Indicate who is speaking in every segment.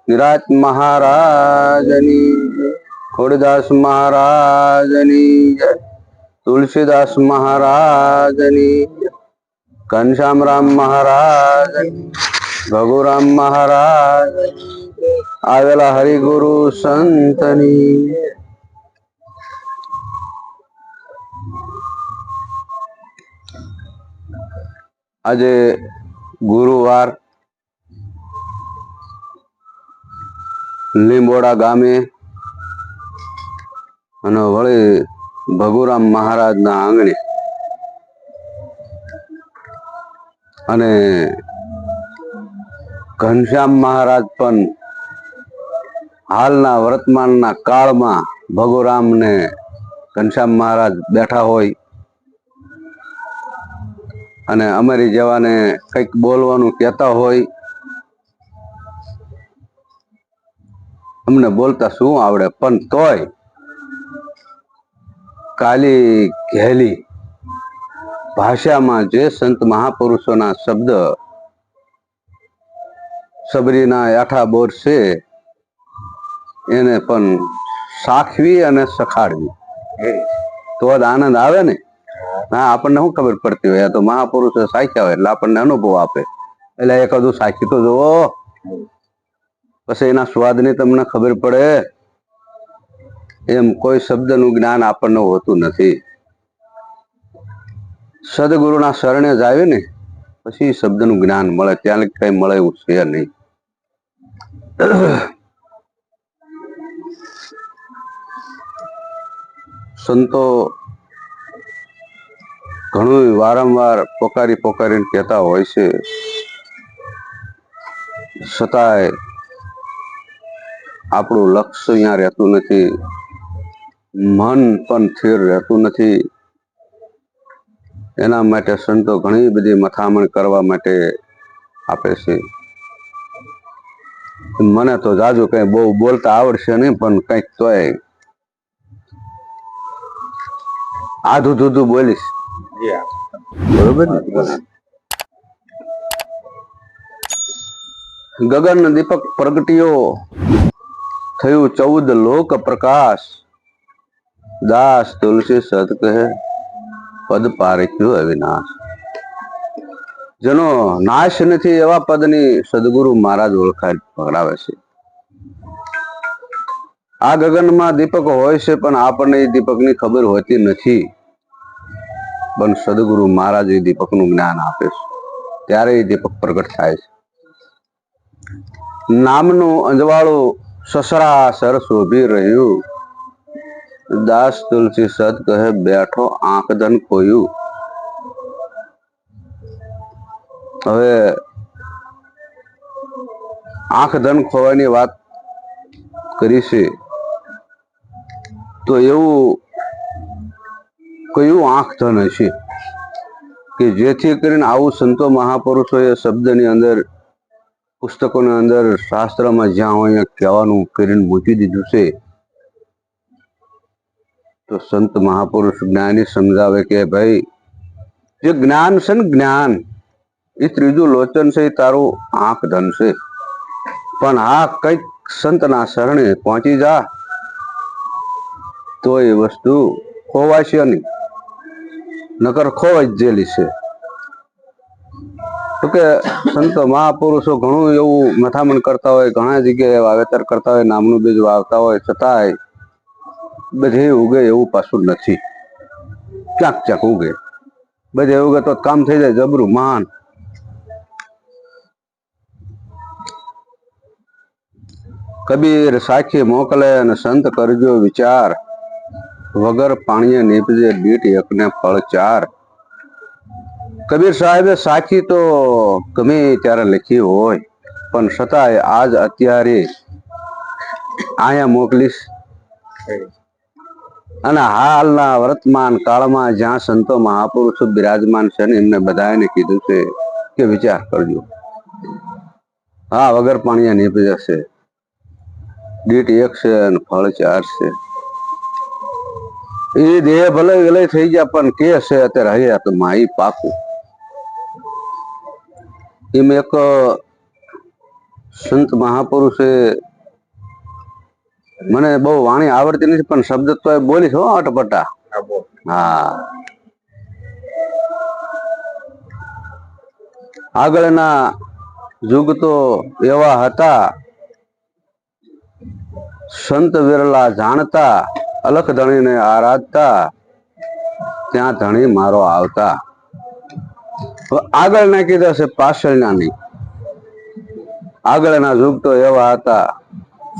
Speaker 1: નિરાજ મહારાજની જય. ખોડદાસ મહારાજની જય. તુલસીદાસ મહારાજની જય. ઘનશ્યામરામ મહારાજની, ભગુરામ મહારાજ, આવેલા હરિગુરુ સંતની. આજે ગુરુવાર લીંબોડા ગામે અને વળી ભગુરામ મહારાજના આંગણે અને ઘનશ્યામ મહારાજ પણ હાલના વર્તમાનના કાળમાં ભગુરામ ને ઘનશ્યામ મહારાજ બેઠા હોય અને અમારી જેવાને કંઈક બોલવાનું કહેતા હોય. અમને બોલતા શું આવડે, પણ તોય કાલી ઘેલી ભાષામાં જે સંત મહાપુરુષોના શબ્દ સબરીના આઠા બોર છે એને પણ સાખવી અને સખાડવી તો જ આનંદ આવે ને. હા, આપણને શું ખબર પડતી હોય, તો મહાપુરુષો સાખ્યા હોય એટલે આપણને અનુભવ આપે. એટલે એકાદું સાખી તો જુઓ, પછી એના સ્વાદની તમને ખબર પડે. એમ કોઈ શબ્દનું જ્ઞાન આપણને હોતું નથી. સદગુરુના શરણે જ આવે ને પછી શબ્દનું જ્ઞાન મળે. ત્યાં કઈ મળે એવું છે નહીં. સંતો ઘણું વારંવાર પોકારી પોકારીને કહેતા હોય છે, છતાંય આપણું લક્ષ્ય અહીંયા રહેતું નથી, મન પણ સ્થિર રહેતું નથી. એના માટે સંતો ઘણી બધી મથામણ કરવા માટે આપે છે. મને તો જાજુ કઈ બહુ બોલતા આવડશે નહીં, પણ કઈક તોય આધું ધૂધું બોલીશ. બરોબર ને. ગગન દીપક પ્રગટ્યો, થયું 14 લોક પ્રકાશ. દાસ તુલસી સત કહે, પદ પારખ્યું અવિનાશ. જેનો નાશ નથી એવા પદની સદગુરુ મહારાજ ઓળખાય પકડાવે છે. આ ગગનમાં દીપક હોય છે, પણ આપણને એ દીપકની ખબર હોતી નથી. પણ સદગુરુ મહારાજ એ દીપકનું જ્ઞાન આપે છે, ત્યારે એ દીપક પ્રગટ થાય છે. નામનું અંજવાળું સસરાસર શોભી રહ્યું. દાસ તુલસી સત કહે, બેઠો આંખ ધન ખોયું. હવે આંખ ધન ખોવાની વાત કરી છે, તો એવું કયું આંખ ધન હશે કે જેથી કરીને આવું સંતો મહાપુરુષોએ શબ્દની અંદર, પુસ્તકોની અંદર, શાસ્ત્રમાં જ્યાં હોય કહેવાનું કરીને મૂકી દીધું છે. તો સંત મહાપુરુષ જ્ઞાની સમજાવે કે ભાઈ, જે જ્ઞાન છે ને જ્ઞાન, એ ત્રીજું લોચન છે, એ તારું આંખ ધન છે. પણ આ કઈક સંતના શરણે પહોંચી જા તો એ વસ્તુ ખોવાશે નહીં, નકર ખોવાઈ જ જેલી છે. તો કે સંત મહાપુરુષો ઘણું એવું મથામણ કરતા હોય, ઘણા જગ્યાએ વાવેતર કરતા હોય, નામનું બીજ વાવતા હોય, છતાંય બધે ઉગે એવું પાછું નથી. ક્યાંક ક્યાંક ઉગે, બધે ઉગે તો કામ થઈ જાય જબરું મહાન. કબીર સાખી મોકલે અને સંત કરજો વિચાર. વગર પાણીએ નીપજે દીઠ એકને ફળ 4. કબીર સાહેબે સાખી તો ગમે ત્યારે લખી હોય, પણ છતાંય આજ અત્યારે અહીંયા મોકલીશ. અને હાલના વર્તમાન કાળમાં જ્યાં સંતો મહાપુરુષો બિરાજમાન છે ને, એમને બધાને કીધું છે કે વિચાર કરજો. હા, વગર પાણીએ નીપજે છે, દીઠ 1 છે અને ફળ 4 છે. એ દેહ ભલે વિલય થઈ ગયા, પણ કે છે અત્યારે હયાતમાં એ પાકું. એમ એક સંત મહાપુરુષે મને બહુ વાણી આવડતી નથી પણ શબ્દ તો એ બોલીશ હો અટપટા. હા, આગળના યુગ તો એવા હતા, સંત વિરલા જાણતા, અલખ ધણીને આરાધતા, ત્યાં ધણી મારો આવતા. આગળના કીધા છે પાછળના નહીં. આગળના યુગ તો એવા હતા,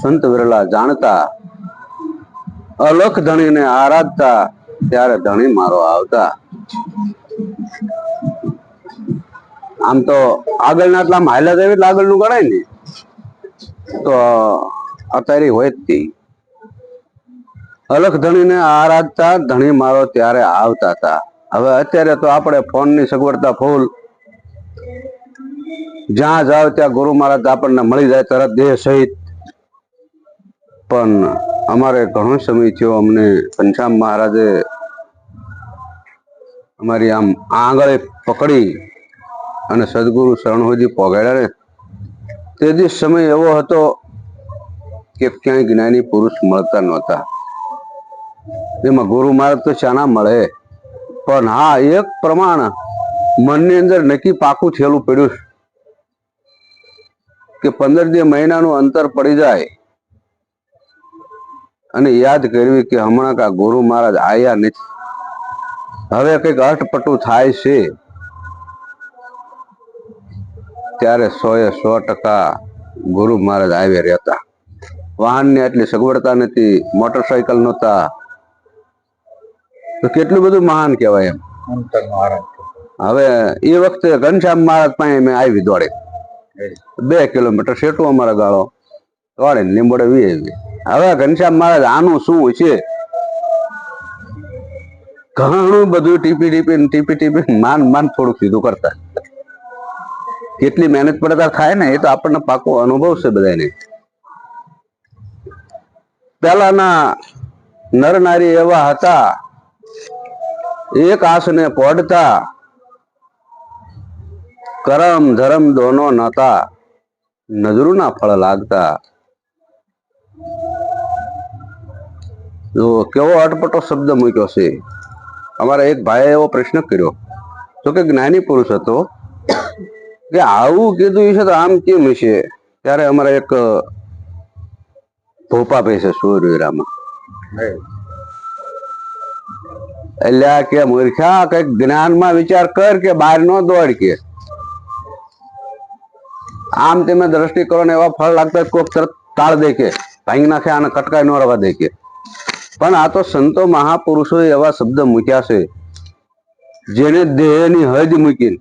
Speaker 1: સંત વિરલા જાણતા, અલખ ધણીને આરાધતા, ત્યારે ધણી મારો આવતા. આમ તો આગળના એટલા હાલ્યા જાય એટલે આગળનું ગણાય ને, તો અત્યારે હોય જ તે. અલખ ધણીને આરાધતા, ધણી મારો ત્યારે આવતા હતા. હવે અત્યારે તો આપણે ફોનની સગવડતા ફૂલ, જ્યાં જાવ ત્યાં ગુરુ મહારાજ આપણને મળી જાય તરત દેહ સહિત. પણ અમારે ઘણો સમય થયો, અમને ઘનશ્યામ મહારાજે અમારી આમ આંગળે પકડી અને સદગુરુ શરણ સુધી પહોંચાડ્યા ને, તેથી સમય એવો હતો કે ક્યાંય જ્ઞાની પુરુષ મળતા નહોતા. એમાં ગુરુ મહારાજ તો શાના મળે, પણ હા એક પ્રમાણ મનની અંદર નક્કી પાકું થયેલું પડ્યું કે 15 મહિનાનું અંતર પડી જાય અને યાદ કરવી કે હમણાં કા ગુરુ મહારાજ આયા નથી, હવે કંઈક અટપટું થાય છે, ત્યારે 100% ગુરુ મહારાજ આવી રહેતા. વાહનની આટલી સગવડતા નથી, મોટરસાયકલ નહોતા, તો કેટલું બધું મહાન કહેવાય એમ. હવે એ વખતે ઘનશ્યામ મહારાજ પાસે મેં આવી દોડે 2 કિલોમીટર શેઠું અમારા ગાળો દોડે લીંબોડે વી આવી. હવે ઘનશ્યામ મહારાજ આનું શું છે, ઘણું બધું ટીપી માન થોડુંક સીધું કરતા. કેટલી મહેનત પડતા થાય ને, એ તો આપણને પાકો અનુભવ છે બધાને. પહેલાના નર નારી એવા હતા, એક આસને પોડતા, કરમ ધરમ દોનો નતા, નજરુના ફળ લાગતા. જો કેવો અટપટો શબ્દ મૂક્યો છે. અમારા એક ભાઈએ એવો પ્રશ્ન કર્યો, તો કે જ્ઞાની પુરુષ હતો, કે આવું કીધું છે તો આમ કેમ છે? ત્યારે અમારા એક ભોપા ભાઈ છે સુરવીરામાં, એટલે કે મૂર્ખા કઈક જ્ઞાનમાં વિચાર કર, કે બહાર નો દોડ, કે આમ તમે દ્રષ્ટિ કરો ને એવા ફળ લાગતા કોક તરત તાળ દે, કે ભાંગી નાખે, આને કટકાઈ ન રવા દે, કે પણ આ તો સંતો મહાપુરુષો એવા શબ્દ મૂક્યા છે, જેને દેહની હદ મૂકી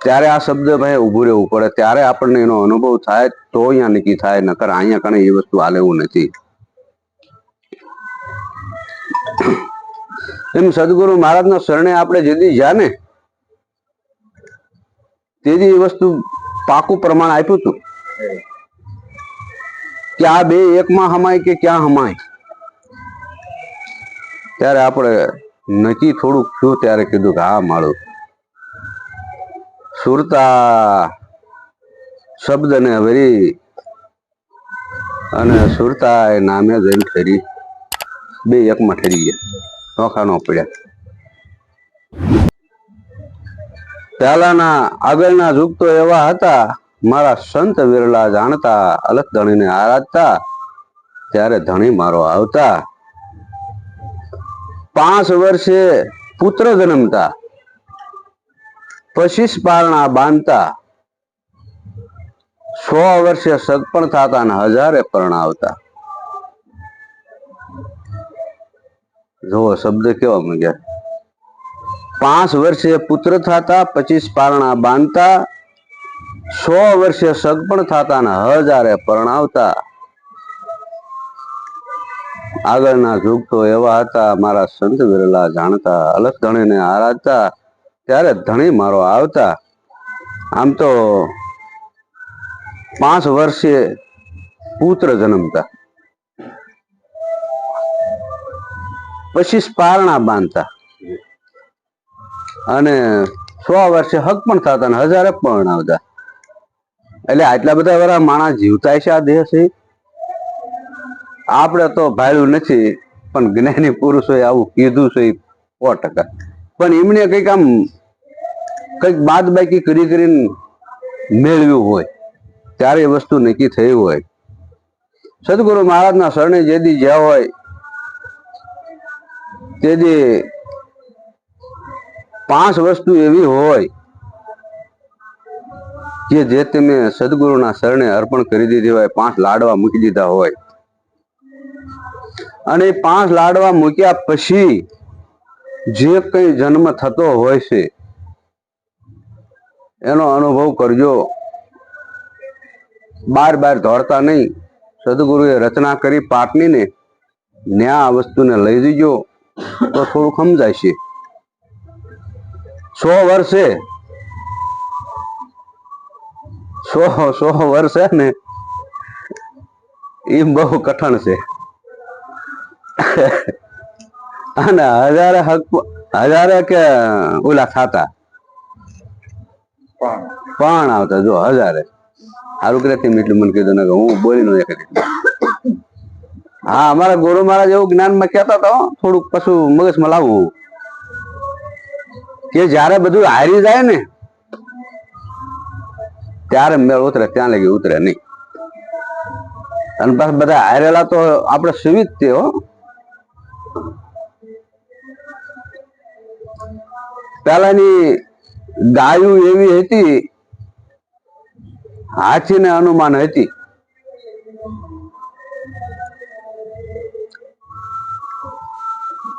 Speaker 1: ત્યારે આ શબ્દ ભાઈ ઉભું રહેવું પડે, ત્યારે આપણને એનો અનુભવ થાય તો અહીંયા નક્કી થાય, નકર અહીંયા કણે એ વસ્તુ હાલે એવું નથી. એમ સદગુરુ મહારાજના શરણે આપણે જેથી જ્યાં ને તેથી એ વસ્તુ પાકું પ્રમાણ આપ્યું હતું કે આ બે એકમાં હમાય કે ક્યાં હમાય. ત્યારે આપણે નક્કી થોડુંક થયું, ત્યારે કીધું કે હા માળું સુરતા શબ્દને વરી અને સુરતા એ નામે જઈને ઠરી, બે એકમાં ઠરી ગયા, નોખા નો પડ્યા. પહેલાના આગળના યુગ તો એવા હતા, મારા સંત વિરલા જાણતા, અલખ ધણીને આરાધતા, ત્યારે ધણી મારો આવતા. 5 વર્ષે પુત્ર જન્મતા, 25 પારણા બાંધતા, 100 વર્ષે સગપણ થતા ને 1000 પરણાવતા. જો શબ્દ કેવા મૂક્યા, 5 વર્ષે પુત્ર થતા, 25 પારણા બાંધતા, 100 વર્ષે સગપણ થતા ને 1000 પરણાવતા. આગળના યુગ તો એવા હતા, મારા સંત વિરલા જાણતા, અલખ ધણીને આરાધતા, ત્યારે ધણી મારો આવતા. આમ તો 5 વર્ષે પુત્ર જન્મતા, 25 પારણા બાંધતા અને 100 વર્ષે હક પણ થતા ને 1000 પરણાવતા. એટલે આટલા બધા વાળા માણસ જીવતા છે આ દેહ છે. આપણે તો ભાળ્યું નથી, પણ જ્ઞાની પુરુષોએ આવું કીધું છે 100%. પણ એમને કઈક આમ કઈક બાદ બાકી કરીને મેળવ્યું હોય ત્યારે એ વસ્તુ નક્કી થઈ હોય. સદગુરુ મહારાજના શરણે જેદી જ્યાં હોય તેદી 5 વસ્તુ એવી હોય કે જે તમે સદગુરુના શરણે અર્પણ કરી દીધી હોય, 5 લાડવા મૂકી દીધા હોય, અને 5 લાડવા મૂક્યા પછી જે કઈ જન્મ થતો હોય છે એનો અનુભવ કરજો. બાર દોડતા નહીં. સદગુરુએ રચના કરી પાટની ને ન્યા આ વસ્તુને લઈ જજો તો થોડું સમજાય છે. 100 વર્ષે 100 વર્ષે ને એ બહુ કઠણ છે. અને હજારે કે ઓલા ખાતા પણ આવતા જો 1000. સારું કરે એટલું મને કીધું ને હું બોલી નો. હા, અમારા ગુરુ મહારાજ એવું જ્ઞાનમાં કહેતા હતા, થોડુંક પશુ મગજમાં લાવવું કે જયારે બધું હારી જાય ને ત્યારે મેળ ઉતરે, ત્યાં લગી ઉતરે નહીં. અને પાછા બધા હારેલા તો આપણે સુવિધ તે હો. પેલાની ગાયું એવી હતી, હાથીને અનુમાન હતી.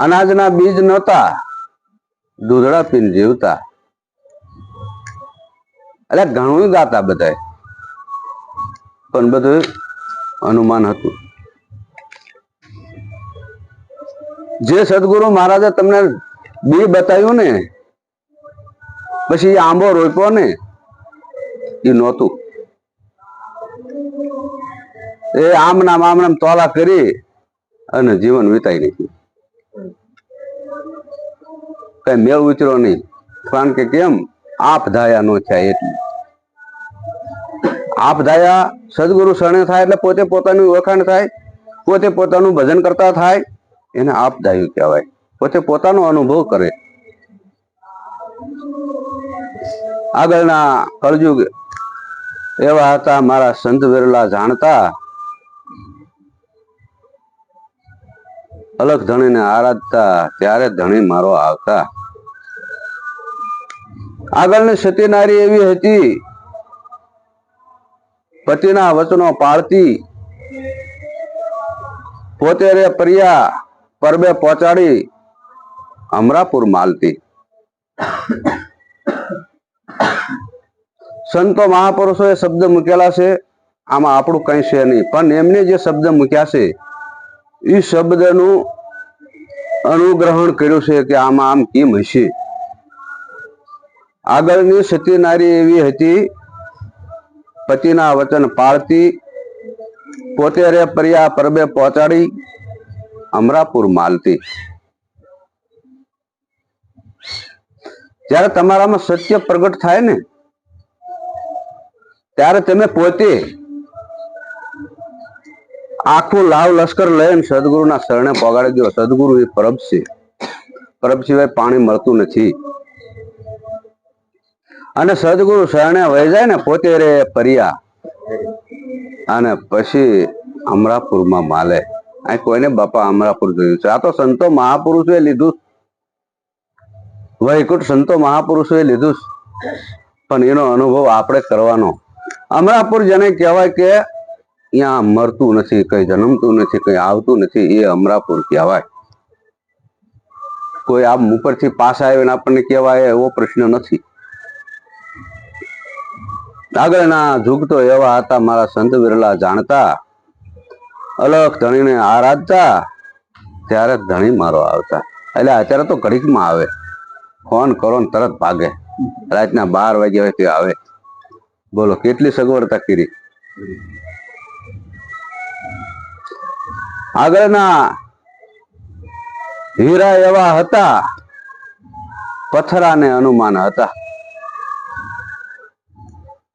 Speaker 1: અનાજના બીજ નહોતા, દૂધડા પીને જીવતા. એટલે ઘણું ગાતા બધા, પણ બધું અનુમાન હતું. જે સદગુરુ મહારાજે તમને બી બતાવ્યું ને પછી આંબો રોપ્યો ને એ નહોતું. એ આમનામ તોલા કરી અને જીવન વિતાઈ નાખ્યું. કઈ મેળ ઉતર્યો નહીં. કારણ કે કેમ? આપ ધાયા નો થાય. એટલે આપ ધાયા સદગુરુ શરણે થાય એટલે પોતે પોતાનું વખાણ થાય, પોતે પોતાનું ભજન કરતા થાય, એને આપ ધાયું કહેવાય. પોતે પોતાનો અનુભવ કરે. આગળના કળયુગ એવા હતા મારા સંત વિરલા જાણતા, અલગ ધણીને આરાધતા ત્યારે ધણી મારો આવતા. આગળની સતી નારી એવી હતી, પતિના વચનો પાળતી, પોતે રે પ્રિયા પરબે પહોંચાડી અમરાપુર માલતી. સંતો મહાપુરુષોએ શબ્દ મૂકેલા છે, આમાં આપણું કઈ છે નહીં, પણ એમને જે શબ્દ મૂક્યા છે એ શબ્દનું અનુગ્રહણ કર્યું છે કે આમાં આમ કેમ હશે. આગળની સતી નારી એવી હતી, પતિના વચન પાળતી, પોતે રે પ્રિયા પરબે પહોંચાડી અમરાપુર માલતી. જ્યારે તમારામાં સત્ય પ્રગટ થાય ને ત્યારે તમે પોતે આખું લાવ લશ્કર લઈને સદગુરુના શરણે પગાડી દો. સદગુરુ એ પરબ છે, પરબ સિવાય પાણી મળતું નથી. અને સદગુરુ શરણે વહી જાય ને પોતે રે પરિયા અને પછી અમરાપુરમાં માલે. આ કોઈને બાપા અમરાપુર જોયું છે? આ તો સંતો મહાપુરુષોએ લીધું, વૈકુંઠ સંતો મહાપુરુષોએ લીધું, પણ એનો અનુભવ આપણે કરવાનો. અમરાપુર જેને કહેવાય કે અહીંયા મરતું નથી, કઈ જન્મતું નથી, કઈ આવતું નથી, એ અમરાપુર કહેવાય. કોઈ આમ ઉપરથી પાસ આવીને આપણને કહેવાય એવો પ્રશ્ન નથી. આગળના યુગ તો એવા હતા મારા સંત વિરલા જાણતા, અલગ ધણીને આરાધતા ત્યારે ધણી મારો આવતા. એટલે અત્યારે તો ઘડીકમાં આવે, ફોન કરો ને તરત ભાગે. રાતના 12 વાગ્યા હોય તે આવે. બોલો કેટલી સગવડતા કરી. આગળના હીરા એવા હતા, પથરાને અનુમાન હતા.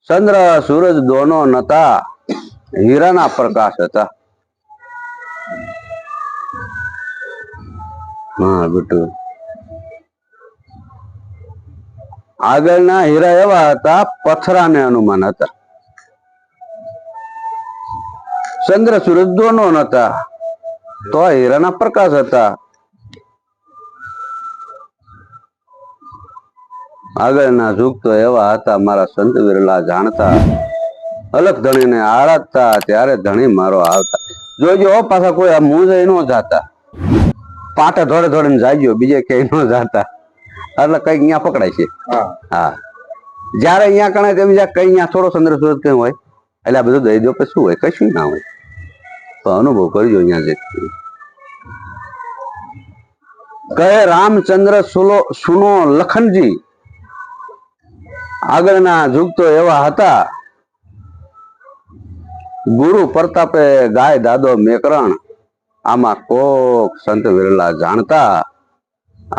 Speaker 1: ચંદ્ર સૂરજ દોનો નતા, હીરાના પ્રકાશ હતા. હા બેટુ, આગળના હીરા એવા હતા, પથરાને અનુમાન હતા. ચંદ્ર સૂરજ દોનો નતા, તો હીરાના પ્રકાશ હતા. આગળના યુગ તો એવા હતા, મારા સંત વિરલા જાણતા. અલખ ધણીને આરાધતા, ત્યારે ધણી મારો આવતા. જોજો પાછા કોઈ આ મુંજાઈ નો જાતા, પાટે ધોડે ધોડીને જાગ્યો, બીજે ક્યાંય ન જાતા. એટલે કઈક અહીંયા પકડાય છે. હા, જયારે અહીંયા કણે તેમ કઈ અહીંયા થોડો ચંદ્ર સૂરજ કઈ હોય, એટલે આ બધું દઈ દો પછી શું હોય, કશું ના હોય. તો અનુભવ કરજો અહીંયા જે કહે રામચંદ્ર સુનો લખનજી. આગળના યુગ તો એવા હતા, ગુરુ પ્રતાપે ગાય દાદો મેકરણ, આમાં કોક સંત વિરલા જાણતા.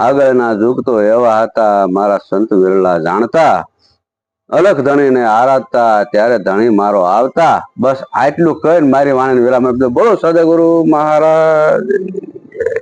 Speaker 1: આગળના યુગ તો એવા હતા, મારા સંત વિરલા જાણતા. અલખ ધણીને આરાધતા, ત્યારે ધણી મારો આવતા. બસ આટલું કહીને મારી વાણીને વિરામ આપી દો. બોલો સદગુરુ મહારાજ.